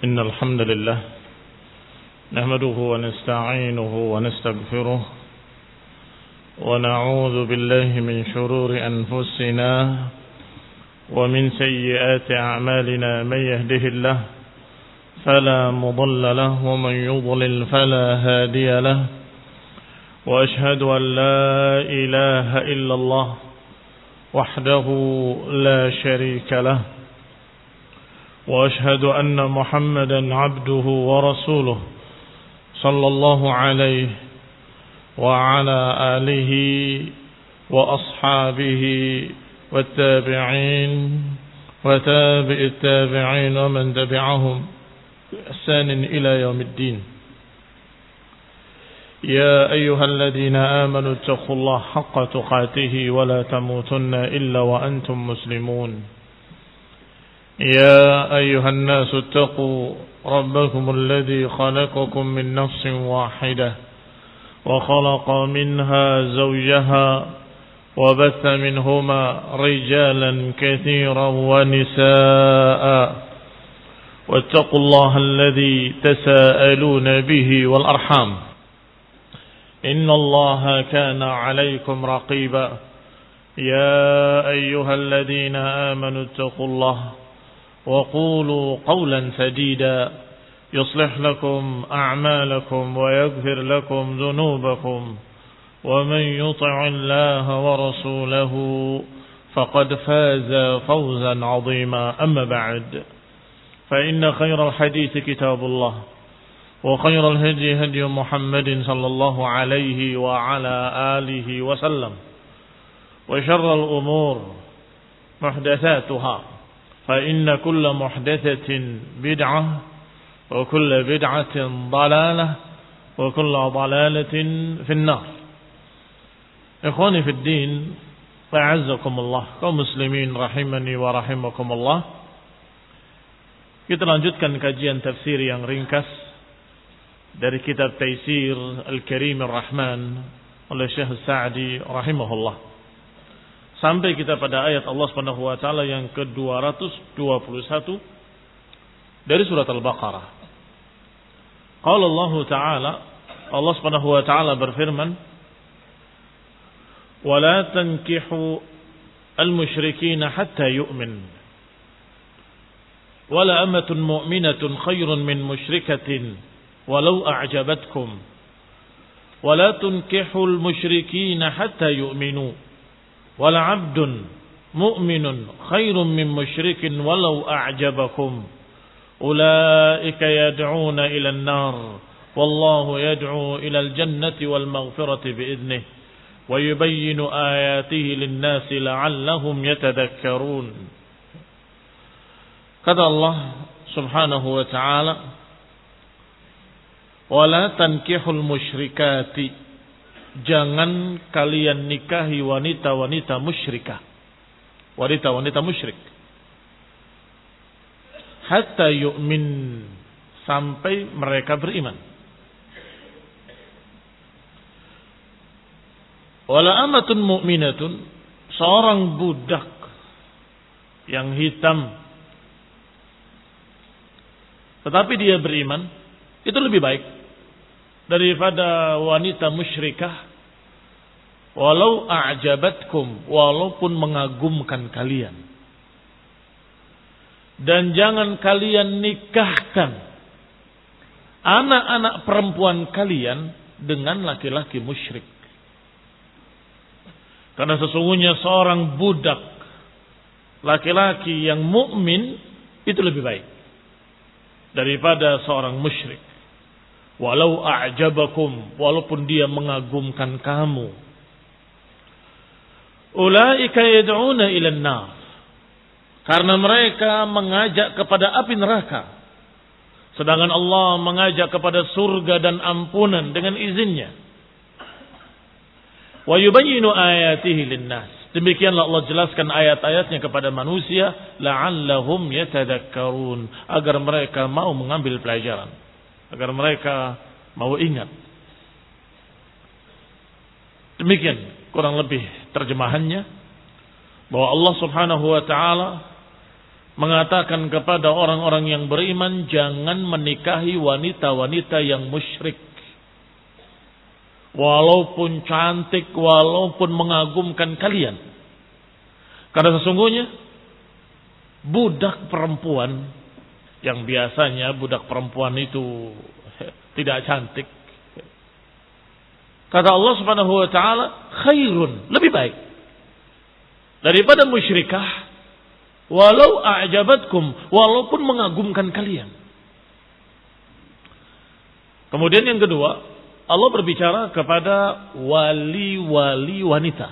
إن الحمد لله نحمده ونستعينه ونستغفره ونعوذ بالله من شرور أنفسنا ومن سيئات أعمالنا من يهده الله فلا مضل له ومن يضلل فلا هادي له وأشهد أن لا إله إلا الله وحده لا شريك له وأشهد أن محمدا عبده ورسوله صلى الله عليه وعلى آله وأصحابه والتابعين وتابع التابعين ومن تبعهم بإحسان إلى يوم الدين. يا أيها الذين آمنوا اتقوا الله حق تقاته ولا تموتن إلا وأنتم مسلمون. يا أيها الناس اتقوا ربكم الذي خلقكم من نفس واحدة وخلق منها زوجها وبث منهما رجالا كثيرا ونساء واتقوا الله الذي تساءلون به والأرحام إن الله كان عليكم رقيبا. يا أيها الذين آمنوا اتقوا الله وقولوا قولا سديدا يصلح لكم أعمالكم ويغفر لكم ذنوبكم ومن يطع الله ورسوله فقد فاز فوزا عظيما. أما بعد فإن خير الحديث كتاب الله وخير الهدي هدي محمد صلى الله عليه وعلى آله وسلم وشر الأمور محدثاتها فإن كل محدثة بدعة وكل بدعة ضلالة وكل ضلالة في النار. إخواني في الدين أعزكم الله kaum muslimin rahimani wa rahimakumullah. Kita lanjutkan kajian tafsir yang ringkas dari kitab Taisir Al-Karim Ar-Rahman oleh Syekh Sa'di rahimahullah. Sampai kita pada ayat Allah Subhanahu wa taala yang ke-221 dari surat Al-Baqarah. Qala Allah Ta'ala, Allah Subhanahu wa taala berfirman, "Wa la tankihu al-musyrikeena hatta yu'min. Wa la amatun mu'minatun khairun min musyrikatin walau a'jabatkum. Wa la tunkihu al-musyrikeena hatta yu'minu. Wala abdun mu'minun khairun min musyrikin walau a'jabakum. Ulaika yad'una ila an-nar wallahu yad'u ila al-jannati wal maghfirati bi'idnihi wa yubayyinu ayatihi lin-nasi la'allahum yatadhakkarun." Kata Allah Subhanahu wa ta'ala, "Wala tankihul musyrikati." Jangan kalian nikahi wanita-wanita musyrikah, wanita-wanita musyrik, hatta yu'min, sampai mereka beriman. Wala amatun mu'minatun, seorang budak yang hitam tetapi dia beriman, itu lebih baik daripada wanita musyrikah walau a'jabatkum, walaupun mengagumkan kalian. Dan jangan kalian nikahkan anak-anak perempuan kalian dengan laki-laki musyrik. Karena sesungguhnya seorang budak laki-laki yang mukmin itu lebih baik daripada seorang musyrik. Walau a'jabakum, walaupun dia mengagumkan kamu. Ulaika yad'una ilan nar, karena mereka mengajak kepada api neraka, sedangkan Allah mengajak kepada surga dan ampunan dengan izinnya. Wa yubayyinu ayatihi lin-nas, demikianlah Allah jelaskan ayat-ayatnya kepada manusia, la'allahum yatadhakkarun, agar mereka mau mengambil pelajaran, agar mereka mau ingat. Demikian kurang lebih terjemahannya, bahwa Allah Subhanahu wa taala mengatakan kepada orang-orang yang beriman, jangan menikahi wanita-wanita yang musyrik. Walaupun cantik, walaupun mengagumkan kalian. Karena sesungguhnya budak perempuan, yang biasanya budak perempuan itu tidak cantik, kata Allah Subhanahu wa taala, khairun, lebih baik daripada musyrikah, walau a'jabatkum, walaupun mengagumkan kalian. Kemudian yang kedua, Allah berbicara kepada wali-wali wanita,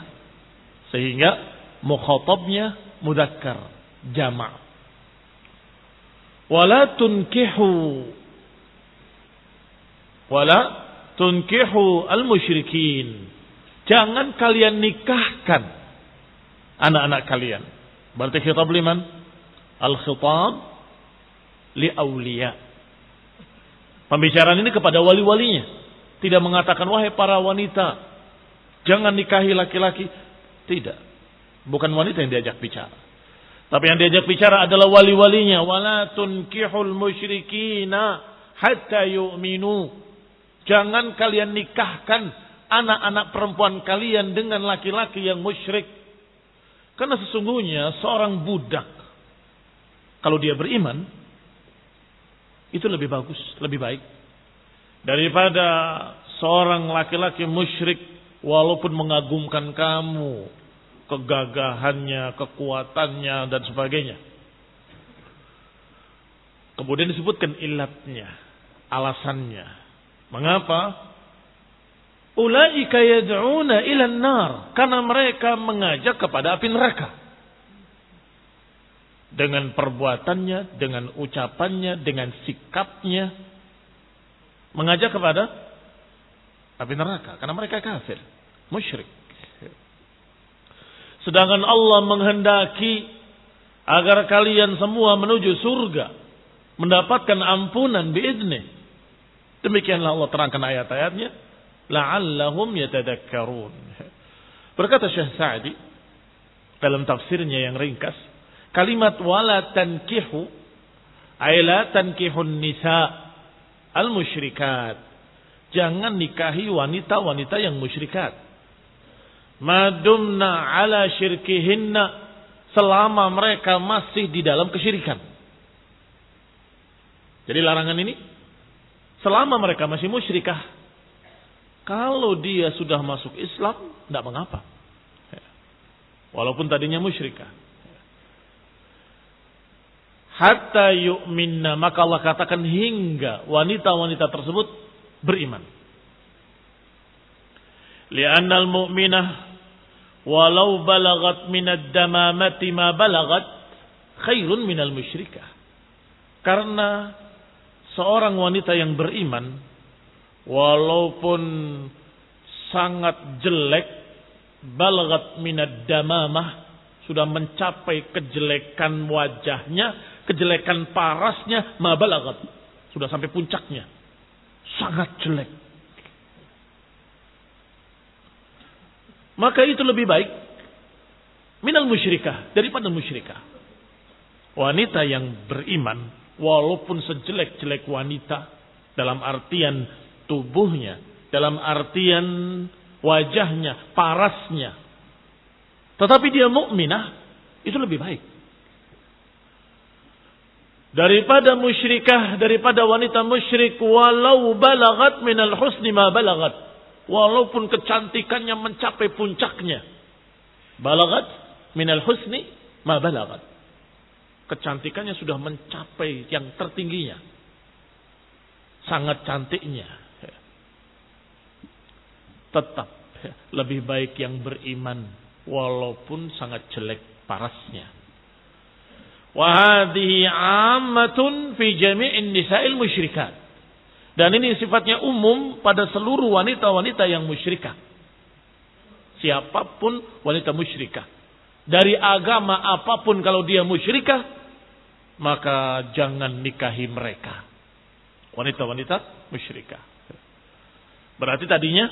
sehingga mukhatabnya mudzakkar, jama'. Wala tunkihu al-musyrikin. Jangan kalian nikahkan anak-anak kalian. Berarti khitab liman? Al-khitab li awliya. Pembicaraan ini kepada wali-walinya. Tidak mengatakan, wahai para wanita, jangan nikahi laki-laki. Tidak. Bukan wanita yang diajak bicara. Tapi yang diajak bicara adalah wali-walinya. Wala tunkihul musyrikina hatta yu'minu. Jangan kalian nikahkan anak-anak perempuan kalian dengan laki-laki yang musyrik. Karena sesungguhnya seorang budak, kalau dia beriman, itu lebih bagus, lebih baik daripada seorang laki-laki musyrik, walaupun mengagumkan kamu, kegagahannya, kekuatannya, dan sebagainya. Kemudian disebutkan ilatnya, alasannya. Mengapa? Ulaika yad'una ila an-nar, karena mereka mengajak kepada api neraka. Dengan perbuatannya, dengan ucapannya, dengan sikapnya, mengajak kepada api neraka, karena mereka kafir, musyrik. Sedangkan Allah menghendaki agar kalian semua menuju surga, mendapatkan ampunan biidznih. Demikianlah Allah terangkan ayat-ayatnya, la'allahum yatadakkarun. Berkata Syekh Sa'di dalam tafsirnya yang ringkas, kalimat wala tankihu ay la tankihun nisa al-musyrikat. Jangan nikahi wanita-wanita yang musyrikat. Madumna ala syirkihinna, selama mereka masih di dalam kesyirikan. Jadi larangan ini selama mereka masih musyrikah. Kalau dia sudah masuk Islam, tidak mengapa. Walaupun tadinya musyrikah. Hatta yu'minna, maka Allah katakan hingga wanita-wanita tersebut beriman. Li'anna al-mu'minah walau balagat minad damamati ma balagat khairun minal musyrikah. Karena seorang wanita yang beriman, walaupun sangat jelek, balagat minad damamah, sudah mencapai kejelekan wajahnya, kejelekan parasnya, ma balagat, sudah sampai puncaknya, sangat jelek. Maka itu lebih baik minal musyrikah, daripada musyrikah. Wanita yang beriman, walaupun sejelek-jelek wanita, dalam artian tubuhnya, dalam artian wajahnya, parasnya, tetapi dia mukminah, itu lebih baik daripada musyrikah, daripada wanita musyrik. Walau balagat minal husni ma balagat, walaupun kecantikannya mencapai puncaknya. Balagat minal husni ma balagat, kecantikannya sudah mencapai yang tertingginya, sangat cantiknya. Tetap lebih baik yang beriman walaupun sangat jelek parasnya. Wa hadhihi 'ammatun fi jami'in nisa'il musyrikat. Dan ini sifatnya umum pada seluruh wanita-wanita yang musyrikah. Siapapun wanita musyrikah, dari agama apapun, kalau dia musyrikah, maka jangan nikahi mereka. Wanita-wanita musyrikah. Berarti tadinya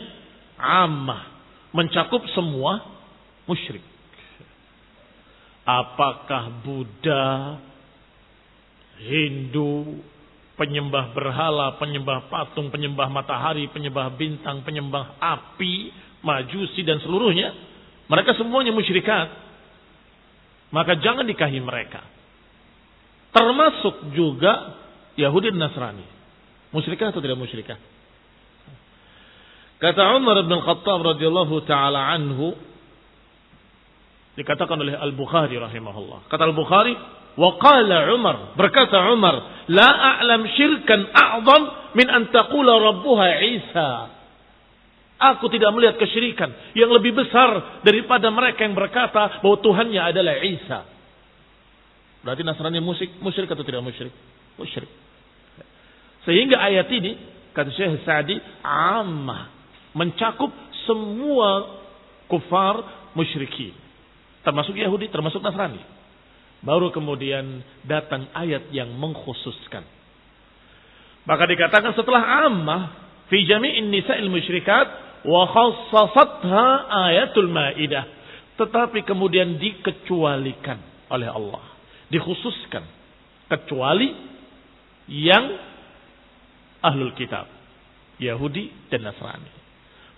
ammah, mencakup semua musyrik. Apakah Buddha, Hindu, penyembah berhala, penyembah patung, penyembah matahari, penyembah bintang, penyembah api, Majusi dan seluruhnya, mereka semuanya musyrikat. Maka jangan nikahi mereka. Termasuk juga Yahudi dan Nasrani. Musyrikah atau tidak musyrikah? Kata Umar bin Khattab radhiyallahu taala anhu, dikatakan oleh Al-Bukhari rahimahullah. Kata Al-Bukhari, wa qala Umar, berkata Umar, la a'lam syirkan a'zam min an taqula rabbuha Isa. Aku tidak melihat kesyirikan yang lebih besar daripada mereka yang berkata bahwa Tuhannya adalah Isa. Berarti Nasrani musyrik atau tidak musyrik? Musyrik. Sehingga ayat ini, kata Syekh Sa'di, ammah, mencakup semua kufar musyrikin, termasuk Yahudi, termasuk Nasrani. Baru kemudian datang ayat yang mengkhususkan. Maka dikatakan setelah ammah fi jami'in nisa'il musyrikat wa khassasatha ayatul Maidah, tetapi kemudian dikecualikan oleh Allah, dikhususkan kecuali yang ahlul kitab, Yahudi dan Nasrani.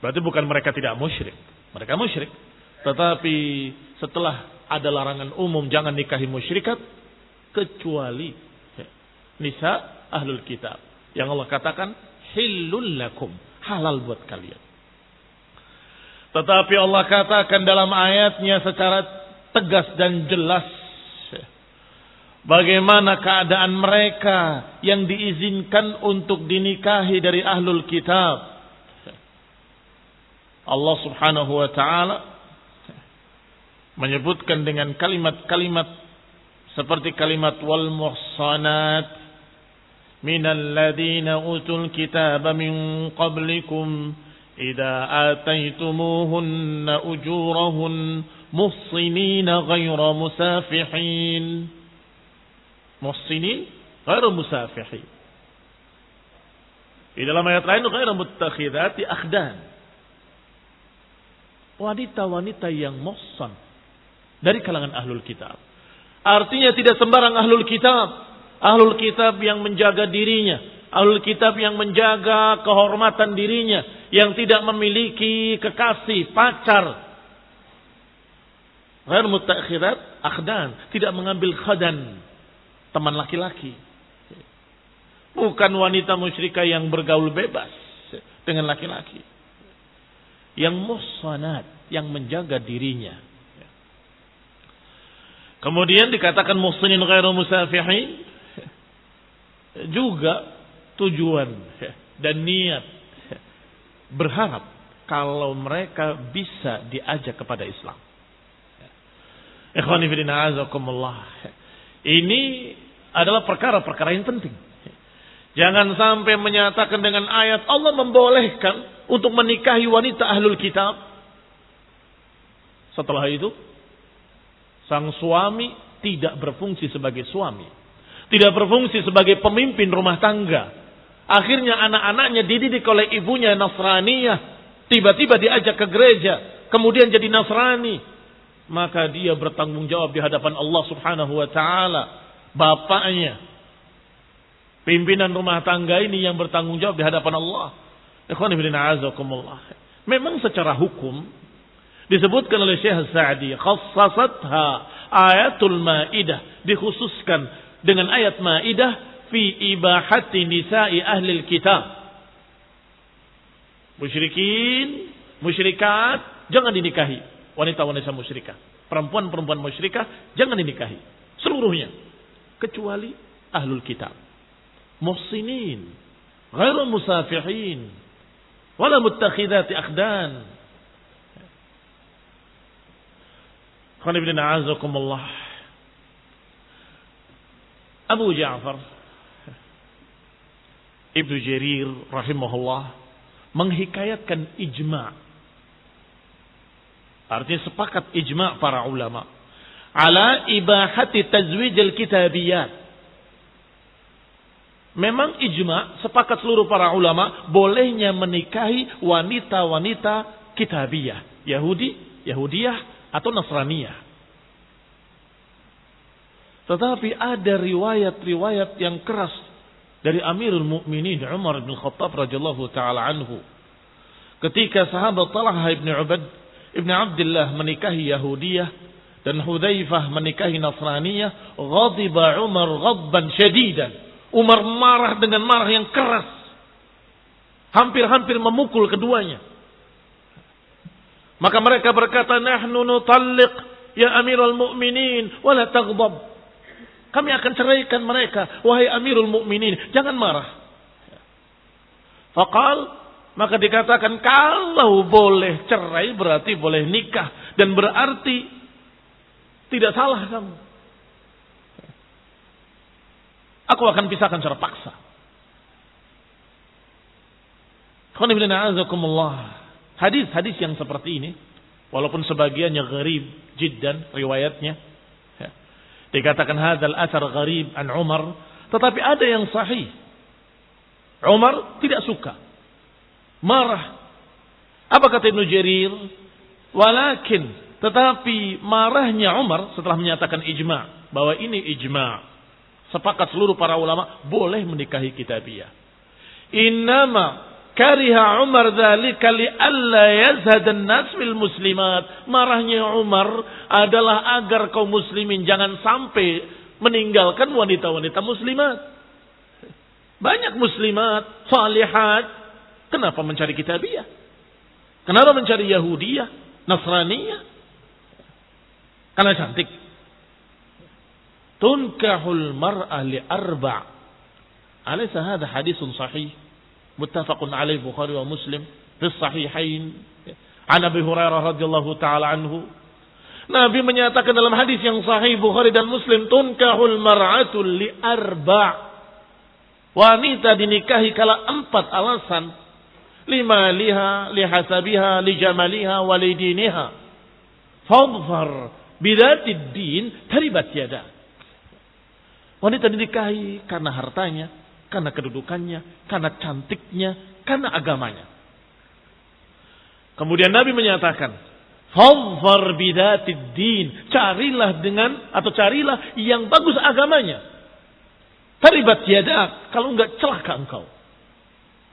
Berarti bukan mereka tidak musyrik, mereka musyrik. Tetapi setelah ada larangan umum jangan nikahi musyrikat kecuali nisa ahlul kitab yang Allah katakan hillul lakum, halal buat kalian. Tetapi Allah katakan dalam ayatnya secara tegas dan jelas bagaimana keadaan mereka yang diizinkan untuk dinikahi dari ahlul kitab. Allah subhanahu wa ta'ala menyebutkan dengan kalimat-kalimat seperti kalimat wal muhsanat minal ladina utul kitaba min qablikum idza ataitumuhunna ujurahun muhsinina ghayra musafihin. Muhsinin ghayra musafihin. Di dalam ayat lain ghayra muttakhidati akhdan. Wanita-wanita yang muhsan dari kalangan ahlul kitab. Artinya tidak sembarang ahlul kitab. Ahlul kitab yang menjaga dirinya. Ahlul kitab yang menjaga kehormatan dirinya. Yang tidak memiliki kekasih, pacar. Ghair mutakhirat, akhdan. Tidak mengambil khadan, teman laki-laki. Bukan wanita musyrikah yang bergaul bebas dengan laki-laki. Yang muhsanat, yang menjaga dirinya. Kemudian dikatakan muhsinin ghairu musafihin, juga tujuan dan niat berharap kalau mereka bisa diajak kepada Islam. Ikhwani fillah azakumullah. Ini adalah perkara-perkara yang penting. Jangan sampai menyatakan dengan ayat Allah membolehkan untuk menikahi wanita ahlul kitab. Setelah itu, sang suami tidak berfungsi sebagai suami. Tidak berfungsi sebagai pemimpin rumah tangga. Akhirnya anak-anaknya dididik oleh ibunya Nasraniyah. Tiba-tiba diajak ke gereja. Kemudian jadi Nasrani. Maka dia bertanggung jawab di hadapan Allah subhanahu wa ta'ala. Bapaknya, pimpinan rumah tangga ini yang bertanggung jawab di hadapan Allah. Ikhwan fillah a'azakumullah. Memang secara hukum disebutkan oleh Syekh Sa'di, khassasatha ayatul Maidah, dikhususkan dengan ayat Maidah fi ibahati nisa'i ahlil kitab. Musyrikin, musyrikat jangan dinikahi. Wanita-wanita musyrikah, perempuan-perempuan musyrikah jangan dinikahi seluruhnya kecuali ahlul kitab. Muhsinin, ghairu musafihin, wala muttakhidati akhdan. Qanibna a'azakumullah. Abu Ja'far Ibnu Jarir rahimahullah menghikayatkan ijma'. Artinya sepakat ijma' para ulama ala ibahati tazwijil kitabiyat. Memang ijma' sepakat seluruh para ulama bolehnya menikahi wanita-wanita kitabiyah, Yahudi, Yahudiyah atau Nasraniyah. Tetapi ada riwayat-riwayat yang keras dari Amirul Mukminin Umar bin Khattab radhiyallahu taala anhu. Ketika sahabat Talhah bin Ibn Abdullah menikahi Yahudiyah dan Hudzaifah menikahi Nasraniyah, ghadiba Umar ghadban syadidan. Umar marah dengan marah yang keras. Hampir-hampir memukul keduanya. Maka mereka berkata, "Nahnu nutalliq ya Amirul Mukminin wa la taghdab." Kami akan ceraikan mereka, wahai Amirul Mukminin, jangan marah. Faqal, maka dikatakan kalau boleh cerai berarti boleh nikah dan berarti tidak salah kamu. Aku akan pisahkan secara paksa. Hadis-hadis yang seperti ini, walaupun sebagiannya gharib jiddan riwayatnya, dikatakan hadzal athar gharib an Umar, tetapi ada yang sahih. Umar tidak suka, marah. Apa kata Ibnu Jarir? Walakin, tetapi marahnya Umar setelah menyatakan ijma', bahwa ini ijma', sepakat seluruh para ulama boleh menikahi kitabiyah. Innama kariha Umar dzalika li alla yazhadan nas fil muslimat. Marahnya Umar adalah agar kaum muslimin jangan sampai meninggalkan wanita-wanita muslimat. Banyak muslimat salihat, kenapa mencari kitabiyah? Kenapa mencari Yahudiyah, Nasraniyah? Karena cantik. Tunkahul mar'ah li arba'. Alaysa hadha haditsun sahih? Muttafaqun alaih Bukhari wa Muslim fi sahihain an Abi Hurairah radhiyallahu taala anhu. Nabi menyatakan dalam hadis yang sahih Bukhari dan Muslim, tunkahul mar'atu li arba'. Wanita dinikahi kala 4 alasan. Limaliha, lihasabiha, lijamaliha, walidiniha. Fadhfar bidatid din taribat yada. Wanita dinikahi karena hartanya, karena kedudukannya, karena cantiknya, karena agamanya. Kemudian Nabi menyatakan, "Fadhfar bidatid din." Carilah yang bagus agamanya. Taribat yadak, kalau enggak celaka engkau.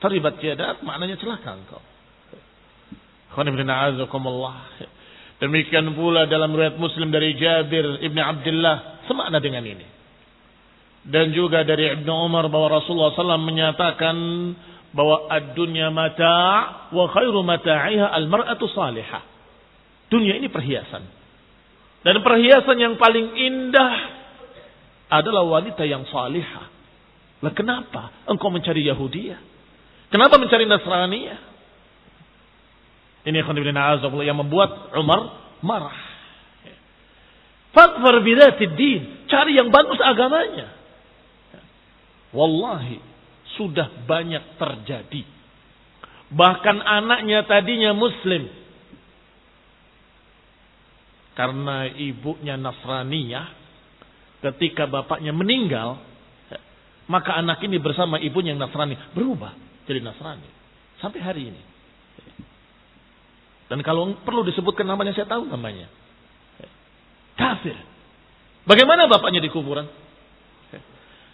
Taribat yadak maknanya celaka engkau. Demikian pula dalam riwayat Muslim dari Jabir ibn Abdullah, semakna dengan ini. Dan juga dari Ibnu Umar bahwa Rasulullah SAW menyatakan bahwa ad-dunya mata' wa khairu mata'iha al-mar'atu salihah. Dunia ini perhiasan. Dan perhiasan yang paling indah adalah wanita yang salihah. Lah kenapa engkau mencari Yahudiyah? Kenapa mencari Nasraniyah? Ini yang membuat Umar marah. Fadhfar bidatid din. Cari yang bagus agamanya. Wallahi, sudah banyak terjadi. Bahkan anaknya tadinya Muslim. Karena ibunya Nasraniyah, ketika bapaknya meninggal, maka anak ini bersama ibunya yang Nasrani berubah jadi Nasrani. Sampai hari ini. Dan kalau perlu disebutkan namanya, saya tahu namanya. Kafir. Bagaimana bapaknya di kuburan?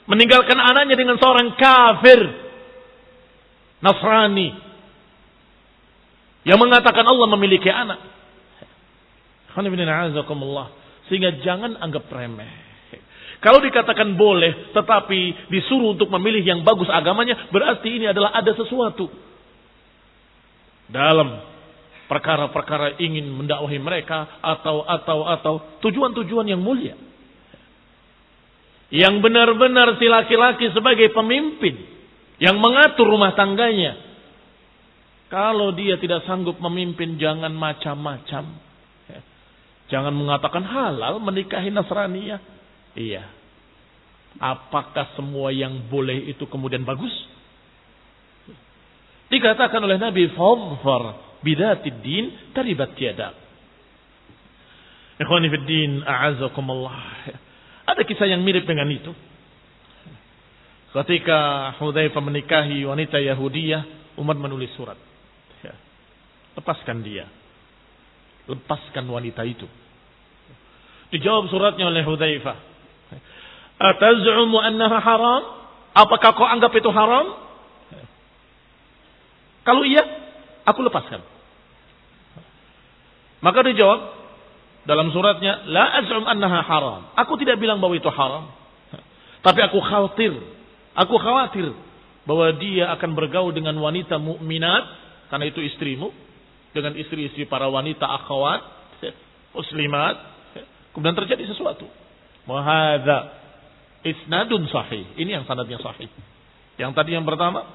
Meninggalkan anaknya dengan seorang kafir Nasrani yang mengatakan Allah memiliki anak. Sehingga jangan anggap remeh. Kalau dikatakan boleh tetapi disuruh untuk memilih yang bagus agamanya, berarti ini adalah ada sesuatu dalam perkara-perkara ingin mendakwahi mereka atau tujuan-tujuan yang mulia. Yang benar-benar si laki-laki sebagai pemimpin yang mengatur rumah tangganya. Kalau dia tidak sanggup memimpin, jangan macam-macam. Jangan mengatakan halal menikahi Nasraniyah. Iya. Apakah semua yang boleh itu kemudian bagus? Dikatakan oleh Nabi, fadhfar bidatid din taribat yadak. Ikhwani fid din, a'azzakumullah. Ada kisah yang mirip dengan itu. Ketika Hudzaifah menikahi wanita Yahudiyah, Umar menulis surat. Lepaskan dia. Lepaskan wanita itu. Dijawab suratnya oleh Hudzaifah. Ataz'umu annaha haram? Apakah kau anggap itu haram? Kalau iya, aku lepaskan. Maka dijawab dalam suratnya, la az'um annaha haram. Aku tidak bilang bahwa itu haram. Tapi aku khawatir bahwa dia akan bergaul dengan wanita mukminat, karena itu istrimu, dengan istri-istri para wanita akhwat muslimat, kemudian terjadi sesuatu. Wa hadza isnadun sahih. Ini yang sanadnya sahih. Yang tadi yang pertama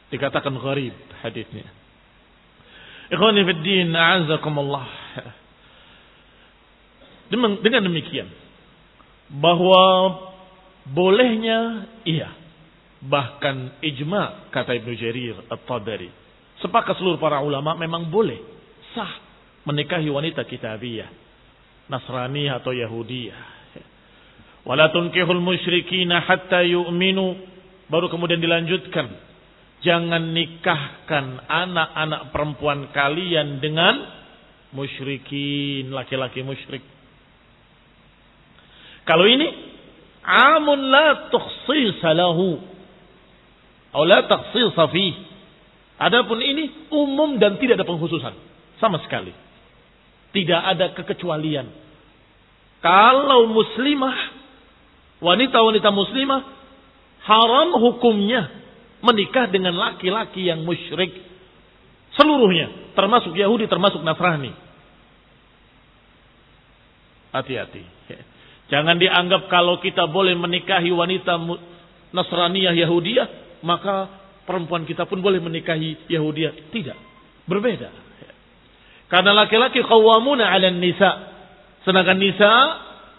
dikatakan gharib hadisnya. Ikhwani fid din, a'azakumullah. Dengan demikian bahwa bolehnya iya, bahkan ijma kata Ibnu Jarir At-Tabari, sepakat seluruh para ulama memang boleh sah menikahi wanita kitabiyah, Nasraniyah atau Yahudiyah. Wala tunkihul musyrikina hatta yu'minu, baru kemudian dilanjutkan, jangan nikahkan anak-anak perempuan kalian dengan musyrikin, laki-laki musyrik. Kalau ini amun la tukhsisa lahu atau la takhsisa fihi. Adapun ini umum dan tidak ada pengkhususan sama sekali. Tidak ada kekecualian. Kalau muslimah, wanita-wanita muslimah, haram hukumnya menikah dengan laki-laki yang musyrik seluruhnya, termasuk Yahudi, termasuk Nasrani. Hati-hati. Jangan dianggap kalau kita boleh menikahi wanita Nasraniyah Yahudiyah, maka perempuan kita pun boleh menikahi Yahudiyah. Tidak. Berbeda. Karena laki-laki qawwamuna 'alan nisa. Sedangkan nisa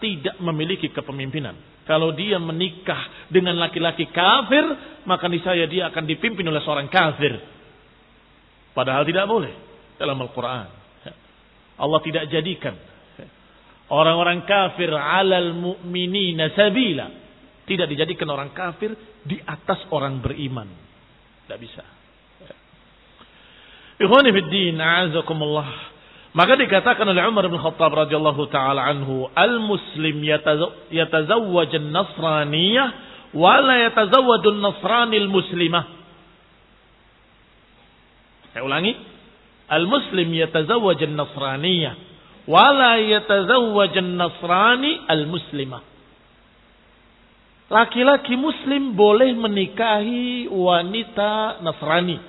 tidak memiliki kepemimpinan. Kalau dia menikah dengan laki-laki kafir, maka niscaya dia akan dipimpin oleh seorang kafir. Padahal tidak boleh dalam Al-Quran. Allah tidak jadikan orang-orang kafir 'alal mu'minina sabila. Tidak dijadikan orang kafir di atas orang beriman. Tidak bisa. Ikhwani fid din, a'azakumullah. Maka dikatakan oleh Umar bin Khattab radhiyallahu taala anhu, al-muslim yatazawwaj an-nasraniyah wa la yatazawwaju an-nasrani al-muslimah. Saya ulangi. Al-muslim yatazawwaj an-nasraniyah wa la yatazawwaj an-nasrani al-muslimah. Laki-laki muslim boleh menikahi wanita Nasrani,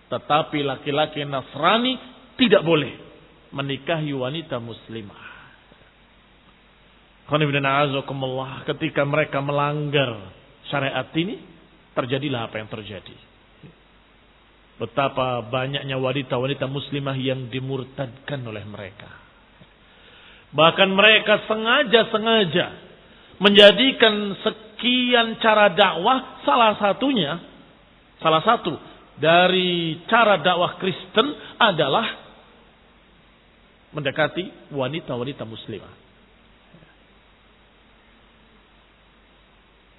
tetapi laki-laki Nasrani tidak boleh menikahi wanita muslimah. Ketika mereka melanggar syariat ini, terjadilah apa yang terjadi. Betapa banyaknya wanita-wanita muslimah yang dimurtadkan oleh mereka. Bahkan mereka sengaja menjadikan sekian cara dakwah, salah satu dari cara dakwah Kristen adalah mendekati wanita-wanita muslimah.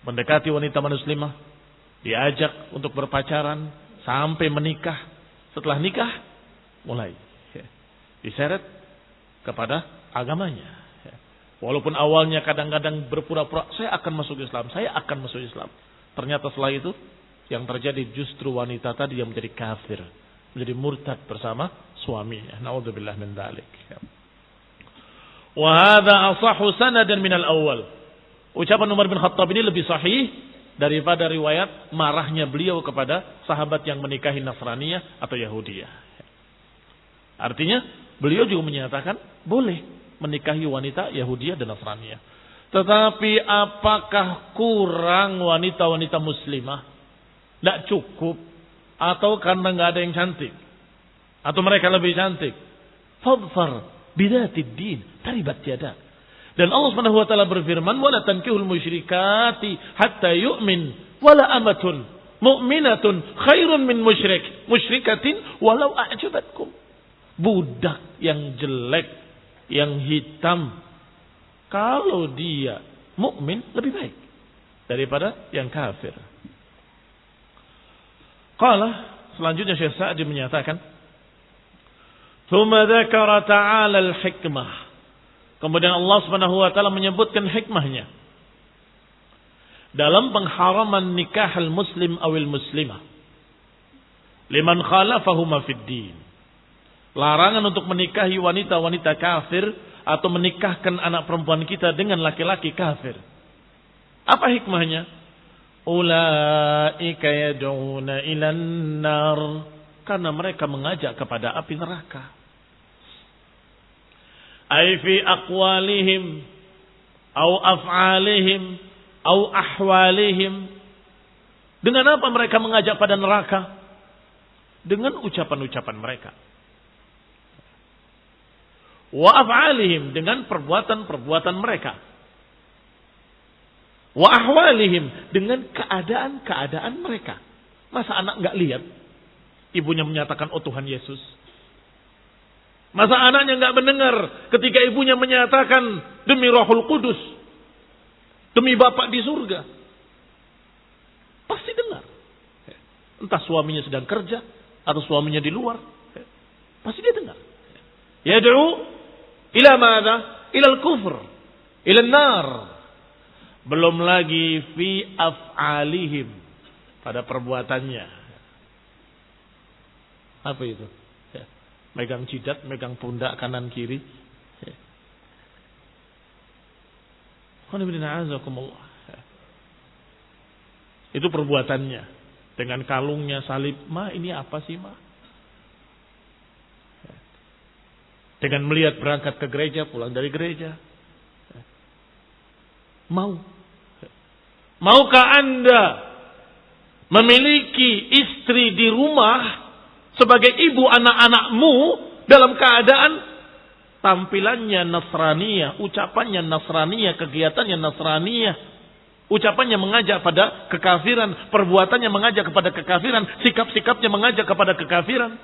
Mendekati wanita muslimah, diajak untuk berpacaran sampai menikah. Setelah nikah, mulai diseret kepada agamanya. Walaupun awalnya kadang-kadang berpura-pura, saya akan masuk Islam. Ternyata setelah itu, yang terjadi justru wanita tadi yang menjadi kafir. Menjadi murtad bersama suaminya. Na'udzubillah min dzalik. Wa hadza asahhu sanadan min al-awwal. Ucapan Umar bin Khattab ini lebih sahih daripada riwayat marahnya beliau kepada sahabat yang menikahi Nasraniyah atau Yahudiyah. Artinya, beliau juga menyatakan boleh menikahi wanita Yahudiyah dan Nasraniyah. Tetapi apakah kurang wanita-wanita muslimah? Tidak cukup. Atau karena nggak ada yang cantik? Atau mereka lebih cantik? Fadfar bidatid din, taribat yadak. Dan Allah Subhanahu wa taala berfirman, "Wala tankihul musyrikati hatta yu'min, wala amatun mu'minatun khairun min musyrikatin walau a'jabatkum." Budak yang jelek, yang hitam, kalau dia mukmin lebih baik daripada yang kafir. Qala, selanjutnya Syekh Sa'di menyatakan, "Tsumma dzakara ta'ala al-hikmah." Kemudian Allah Subhanahu wa taala menyebutkan hikmahnya. dalam pengharaman nikah al-muslim awil muslimah liman khalafahuma fid din. Larangan untuk menikahi wanita-wanita kafir atau menikahkan anak perempuan kita dengan laki-laki kafir. Apa hikmahnya? Ulaika yad'una ilan nar, karena mereka mengajak kepada api neraka. Ay fi aqwalihim au af'alihim au ahwalihim. Dengan apa mereka mengajak pada neraka? Dengan ucapan-ucapan mereka. Wa af'alihim, dengan perbuatan-perbuatan mereka. Wa ahwalihim, dengan keadaan-keadaan mereka. Masa anak enggak lihat ibunya menyatakan oh Tuhan Yesus? Masa anaknya enggak mendengar ketika ibunya menyatakan demi Rohul Kudus, demi Bapa di surga? Pasti dengar. Entah suaminya sedang kerja atau suaminya di luar, pasti dia dengar. Yad'u ila madza? Ila al-kufr, ila an-nar. Belum lagi fi af'alihim, pada perbuatannya. Apa itu? Megang jidat, megang pundak kanan kiri. Itu perbuatannya. Dengan kalungnya salib. Ma, ini apa sih, ma? Dengan melihat berangkat ke gereja, pulang dari gereja. Maukah Anda memiliki istri di rumah sebagai ibu anak-anakmu dalam keadaan tampilannya Nasraniyah, ucapannya Nasraniyah, kegiatannya Nasraniyah, ucapannya mengajak pada kekafiran, perbuatannya mengajak kepada kekafiran, sikap-sikapnya mengajak kepada kekafiran.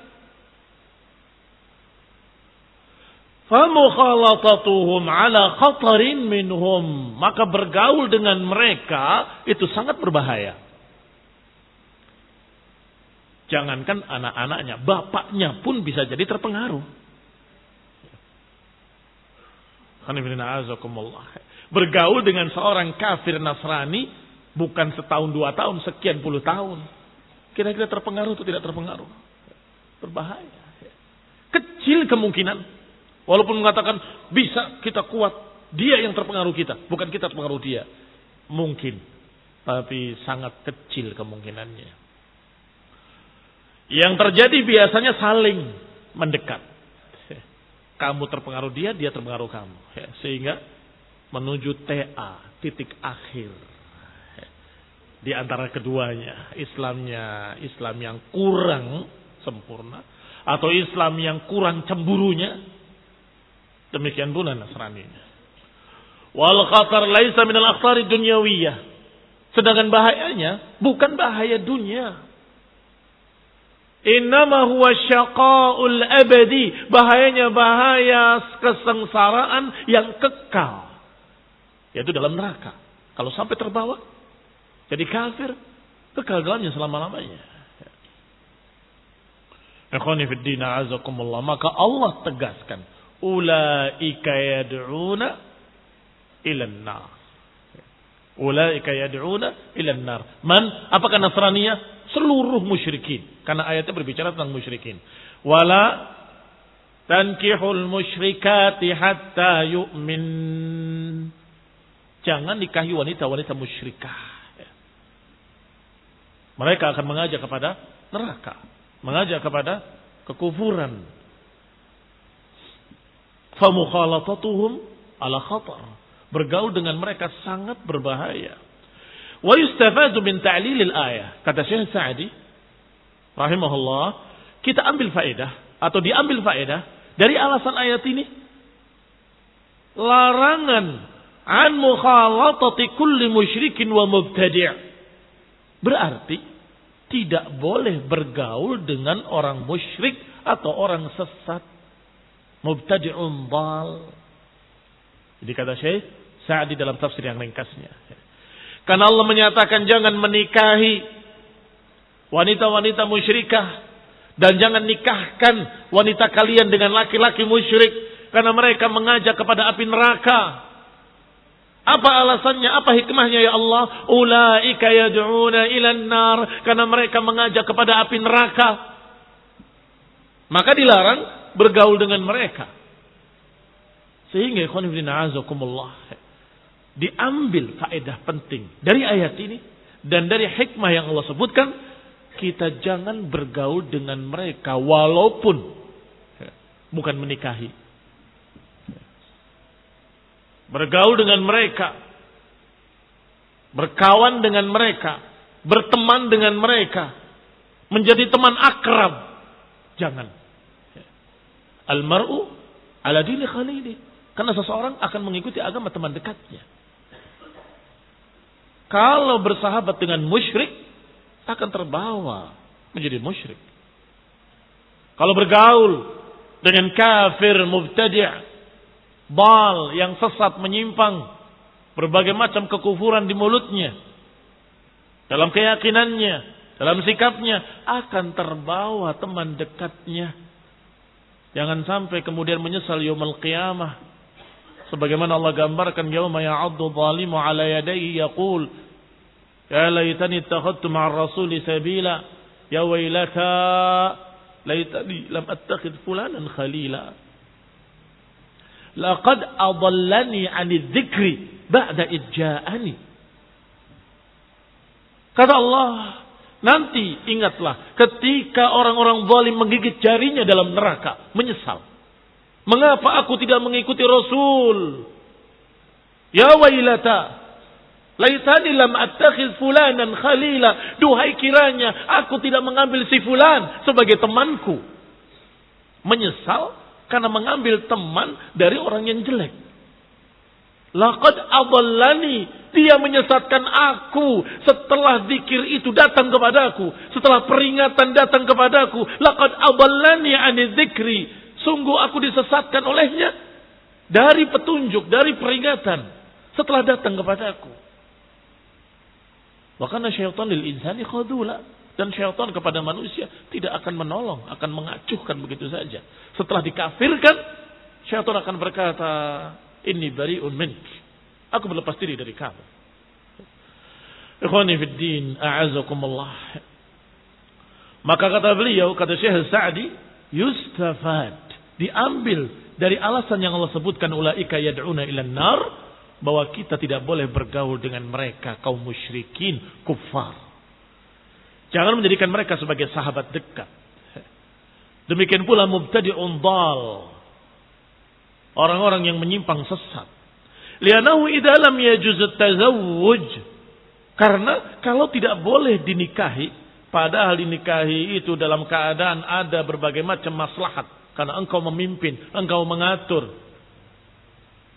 Famukhalatatuhum ala khatarin minhum, maka bergaul dengan mereka itu sangat berbahaya. Jangankan anak-anaknya, bapaknya pun bisa jadi terpengaruh. Bergaul dengan seorang kafir Nasrani bukan setahun 2 tahun, sekian puluh tahun. Kira-kira terpengaruh atau tidak terpengaruh? Berbahaya. Kecil kemungkinan. Walaupun mengatakan bisa kita kuat, dia yang terpengaruh kita, bukan kita terpengaruh dia. Mungkin, tapi sangat kecil kemungkinannya. Yang terjadi biasanya saling mendekat. Kamu terpengaruh dia, dia terpengaruh kamu. Sehingga menuju TA, titik akhir. Di antara keduanya, Islam yang kurang sempurna, atau Islam yang kurang cemburunya. Demikian pula Nasrani. Wal khatar laisa minal akhtari dunyawiyah. Sedangkan bahayanya bukan bahaya dunia. Innama huwa syaqaul abadi. Bahayanya bahaya kesengsaraan yang kekal. Yaitu dalam neraka. Kalau sampai terbawa jadi kafir, kekal dalamnya selama-lamanya. Ikhwani fid din a'azakumullah. Maka Allah tegaskan, ulaika yad'una ilan nar. Ulaika yad'una ilan nar. Man? Apakah Nasraniyah? Seluruh musyrikin. Karena ayatnya berbicara tentang musyrikin. Wala tankihul musyrikati hatta yu'min. Jangan nikahi wanita-wanita musyrikah. Mereka akan mengajak kepada neraka. Mengajak kepada kekufuran. Famukhalatatuhum ala khatar. Bergaul dengan mereka sangat berbahaya. Wa yustafadu min ta'lilil ayah. Kata Syekh Sa'di rahimahullah, kita ambil faedah atau diambil faedah dari alasan ayat ini. Larangan an mukhalatati kulli musyrikin wa mubtadi'. Berarti tidak boleh bergaul dengan orang musyrik atau orang sesat. Mubtadi'un dhal. Jadi kata Syekh Sa'di dalam tafsir yang ringkasnya. Karena Allah menyatakan jangan menikahi wanita-wanita musyrikah. Dan jangan nikahkan wanita kalian dengan laki-laki musyrik. Karena mereka mengajak kepada api neraka. Apa alasannya? Apa hikmahnya ya Allah? Ulaika yad'una ilan nar. Karena mereka mengajak kepada api neraka. Maka dilarang bergaul dengan mereka. Sehingga ikhwan fillah azakumullah, diambil faedah penting dari ayat ini dan dari hikmah yang Allah sebutkan, kita jangan bergaul dengan mereka walaupun bukan menikahi. Bergaul dengan mereka, berkawan dengan mereka, berteman dengan mereka, menjadi teman akrab. Jangan. Al-mar'u ala dini khalili. Karena seseorang akan mengikuti agama teman dekatnya. Kalau bersahabat dengan musyrik, akan terbawa menjadi musyrik. Kalau bergaul dengan kafir, mubtadi', bal, yang sesat, menyimpang, berbagai macam kekufuran di mulutnya, dalam keyakinannya, dalam sikapnya, akan terbawa teman dekatnya. Jangan sampai kemudian menyesal yaumul qiyamah. Sebagaimana Allah gambarkan, yauma ya'addu dhalimu ala yadayhi yaqul ya laitani ittakhadtu ma'ar rasuli sabila ya wailata laitani lam attakhidh fulanan khalila laqad adallani 'ani dzikri ba'da id ja'ani. Kata Allah, nanti ingatlah ketika orang-orang zalim menggigit jarinya dalam neraka, menyesal. Mengapa aku tidak mengikuti Rasul? Ya wailata, laitani lam attakhidh fulanan khalila. Duhai kiranya aku tidak mengambil si fulan sebagai temanku. Menyesal karena mengambil teman dari orang yang jelek. Laqad adallani, dia menyesatkan aku setelah zikir itu datang kepadaku, setelah peringatan datang kepadaku. Laqad adallani 'ani dzikri, sungguh aku disesatkan olehnya dari petunjuk, dari peringatan setelah datang kepadaku. Wa kana syaitan lil insani khadula, dan syaitan kepada manusia tidak akan menolong, akan mengacuhkan begitu saja. Setelah dikafirkan, syaitan akan berkata, inni bari'un mink, aku berlepas diri dari kamu. Ikhwani fid din, a'azakumullah. Maka kata beliau, kata Syekh Sa'di, yustafad, diambil dari alasan yang Allah sebutkan, ulaika yad'una ilan nar, bahwa kita tidak boleh bergaul dengan mereka, kaum musyrikin, kuffar. Jangan menjadikan mereka sebagai sahabat dekat. Demikian pula mubtadi'un dhal, orang-orang yang menyimpang sesat. Li'annahu idza lam yajuz at-tazawwuj, karena kalau tidak boleh dinikahi, padahal dinikahi itu dalam keadaan ada berbagai macam maslahat, karena engkau memimpin, engkau mengatur.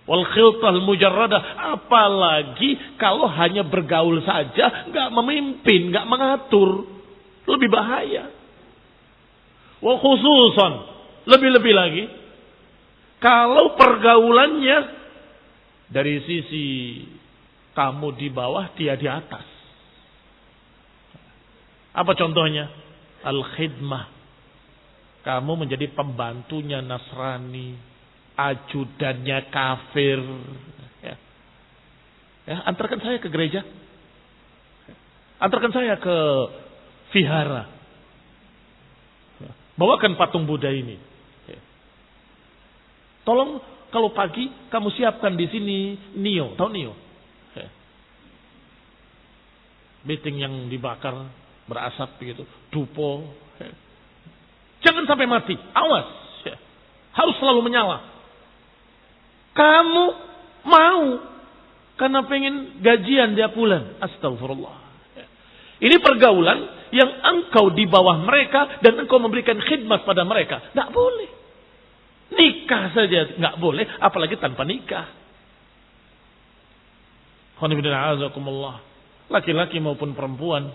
Wal khiltal mujarradah, apalagi kalau hanya bergaul saja, enggak memimpin, enggak mengatur, lebih bahaya. Wa khususan, lebih-lebih lagi, kalau pergaulannya dari sisi kamu di bawah, dia di atas. Apa contohnya? Al-khidmah. Kamu menjadi pembantunya Nasrani, ajudannya kafir. Ya, antarkan saya ke gereja. Antarkan saya ke vihara. Bawakan patung Buddha ini. Tolong kalau pagi kamu siapkan di sini Nio, tahu Nio? Beting yang dibakar berasap begitu, dupo. Jangan sampai mati, awas. Harus selalu menyala. Kamu mau karena pengen gajian tiap bulan. Astagfirullah. Ini pergaulan yang engkau di bawah mereka dan engkau memberikan khidmat pada mereka. Tidak boleh. Nikah saja nggak boleh, apalagi tanpa nikah. Laki-laki maupun perempuan.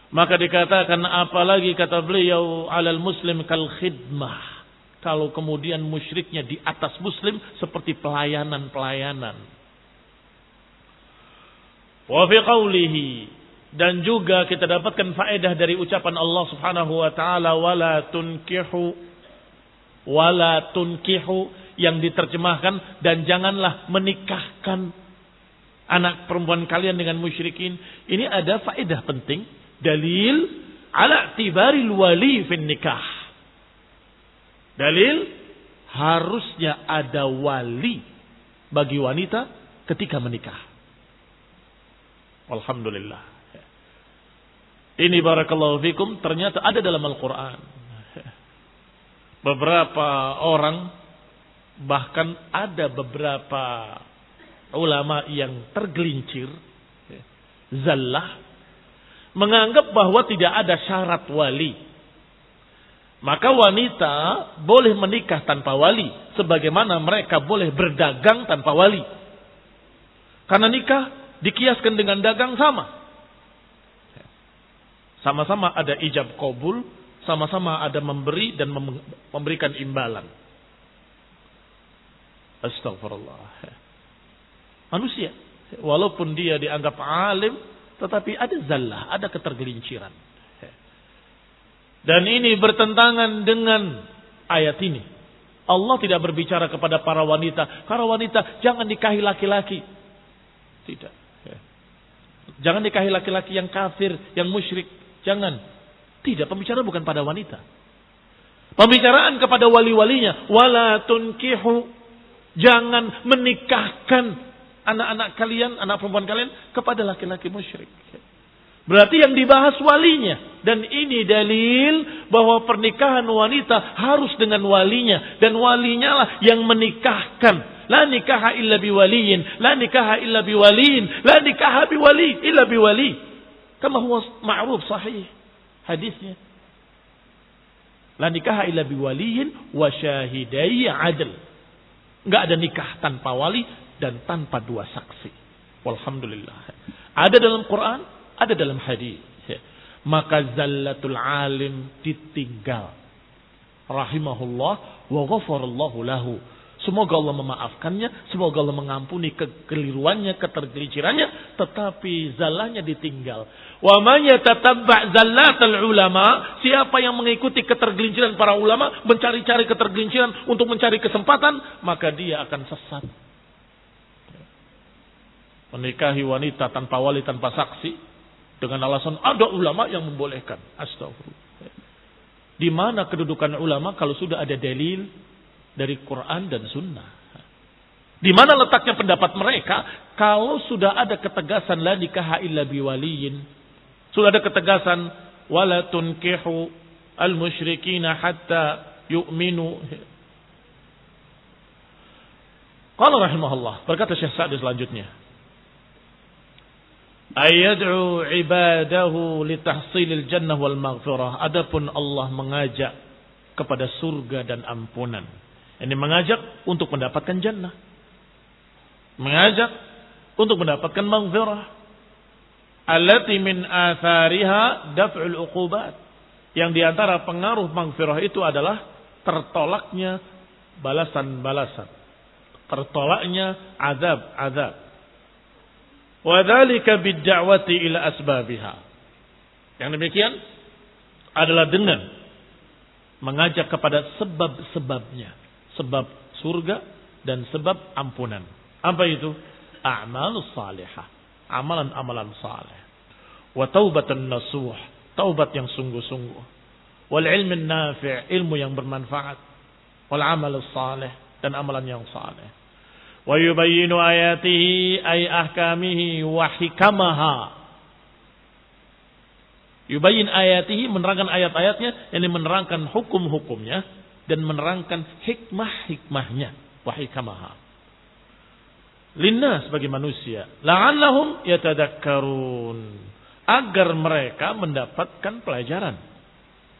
Maka dikatakan apalagi kata beliau alal muslim kal khidmah. Kalau kemudian musyriknya di atas muslim seperti pelayanan-pelayanan. Wa fi qawlihi, dan juga kita dapatkan faedah dari ucapan Allah Subhanahu wa taala wala tunkihu yang diterjemahkan dan janganlah menikahkan. anak perempuan kalian dengan musyrikin. Ini ada faedah penting. Dalil ala i'tibaril wali fin nikah. Dalil harusnya ada wali bagi wanita ketika menikah. Alhamdulillah. Ini barakallahu fikum ternyata ada dalam Al-Quran. Beberapa orang, bahkan ada beberapa ulama yang tergelincir, zallah, menganggap bahwa tidak ada syarat wali. Maka wanita boleh menikah tanpa wali, sebagaimana mereka boleh berdagang tanpa wali. Karena nikah dikiaskan dengan dagang sama. Sama-sama ada ijab qabul, sama-sama ada memberi dan memberikan imbalan. Astagfirullah. Manusia, walaupun dia dianggap alim, tetapi ada zallah, ada ketergelinciran. Dan ini bertentangan dengan ayat ini. Allah tidak berbicara kepada para wanita, para wanita jangan nikahi laki-laki. Tidak. Jangan nikahi laki-laki yang kafir, yang musyrik. Jangan. Tidak, pembicaraan bukan pada wanita. Pembicaraan kepada wali-walinya. Wala tunkihu. Jangan menikahkan anak-anak kalian, anak perempuan kalian kepada laki-laki musyrik. Berarti yang dibahas walinya. Dan ini dalil bahwa pernikahan wanita harus dengan walinya. Dan walinya lah yang menikahkan. La nikaha illa biwaliyin. La nikaha illa biwaliyin. La nikaha biwali illa biwali. Kama huwa ma'ruf sahih. Hadisnya. La nikaha illa biwaliyin wa syahidai adl. Enggak ada nikah tanpa wali dan tanpa dua saksi. Walhamdulillah. Ada dalam Quran, ada dalam hadis. Maka zallatul alim ditinggal. Rahimahullah wa ghafarallahu lahu. Semoga Allah memaafkannya, semoga Allah mengampuni kekeliruannya, ketergelincirannya, tetapi zallahnya ditinggal. Wa man yatatabba' zallatal ulama, siapa yang mengikuti ketergelinciran para ulama, mencari-cari ketergelinciran untuk mencari kesempatan, maka dia akan sesat. Menikahi wanita tanpa wali, tanpa saksi, dengan alasan ada ulama yang membolehkan. Astagfirullah. Di mana kedudukan ulama kalau sudah ada dalil dari Quran dan Sunnah? Di mana letaknya pendapat mereka kalau sudah ada ketegasan la nikaha illa biwaliyin, sudah ada ketegasan wala tunkihu al-musyrikina hatta yu'minu. Qala rahimahullah, berkata Syekh Sa'di selanjutnya, ayad'u ibadahu litahsilil jannah wal maghfirah. Adapun Allah mengajak kepada surga dan ampunan. Ini mengajak untuk mendapatkan jannah. Mengajak untuk mendapatkan maghfirah. Allati min athariha daf'ul uqubat. Yang diantara pengaruh maghfirah itu adalah tertolaknya balasan-balasan. Tertolaknya azab-azab. Wa dzalika bid-da'wati ila asbabiha. Yang demikian adalah dengan mengajak kepada sebab-sebabnya. Sebab surga dan sebab ampunan. Apa itu? A'malus salihah. Amalan-amalan saleh. Wa taubatan nasuh. Taubat yang sungguh-sungguh. Wal ilmin nafi'. Ilmu yang bermanfaat. Wal amalus salih. Dan amalan yang saleh. Wa yubayyinu ayatihi ay ahkamihi wa hikamaha. Yubayyin ayatihi, menerangkan ayat-ayatnya, yang menerangkan hukum-hukumnya dan menerangkan hikmah-hikmahnya, wa hikamaha. Linnas, bagi manusia, la'allahum yatadakkarun, agar mereka mendapatkan pelajaran.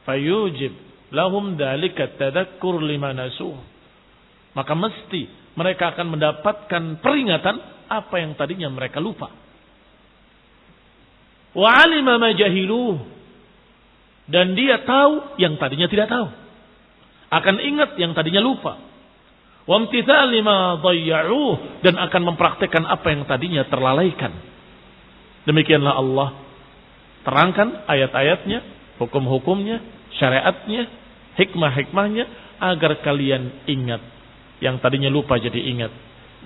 Fayujib lahum dzalika tadakkur lima nasuh. Maka mesti mereka akan mendapatkan peringatan apa yang tadinya mereka lupa. Wa alima ma jahiluh, dan dia tahu yang tadinya tidak tahu. Akan ingat yang tadinya lupa. Wa imtithali ma dhayya'uh, dan akan mempraktikkan apa yang tadinya terlalaikan. Demikianlah Allah terangkan ayat-ayatnya, hukum-hukumnya, syariatnya, hikmah-hikmahnya, agar kalian ingat. Yang tadinya lupa jadi ingat.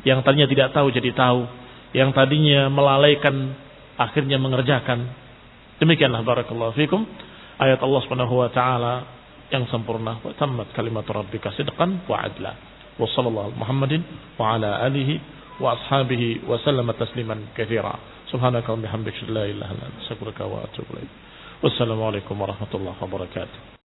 Yang tadinya tidak tahu jadi tahu. yang tadinya melalaikan akhirnya mengerjakan. Demikianlah barakallahu fikum ayat Allah Subhanahu wa taala yang sempurna. Wa tammat kalimatu rabbika sidqan wa adla. Wa sallallahu Muhammadin wa ala alihi wa ashabihi wa sallama tasliman katsira. Subhanaka wa bihamdika la ilaha illa anta astaghfiruka wa atubu ilaik. Wassalamualaikum warahmatullahi wabarakatuh.